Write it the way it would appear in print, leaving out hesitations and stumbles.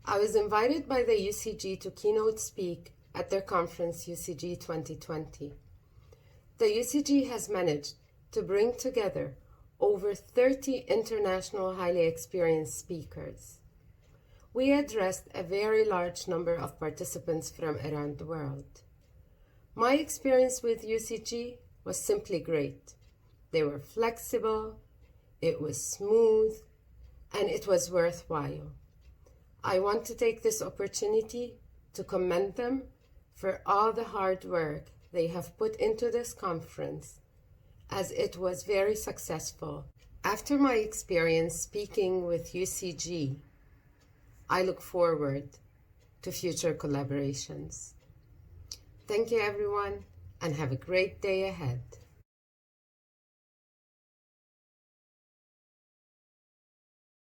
I was invited by the UCG to keynote speak at their conference UCG 2020. The UCG has managed to bring together over 30 international highly experienced speakers. We addressed a very large number of participants from around the world. My experience with UCG was simply great. They were flexible, it was smooth, and it was worthwhile. I want to take this opportunity to commend them for all the hard work they have put into this conference, as it was very successful. After my experience speaking with UCG, I look forward to future collaborations. Thank you, everyone, and have a great day ahead.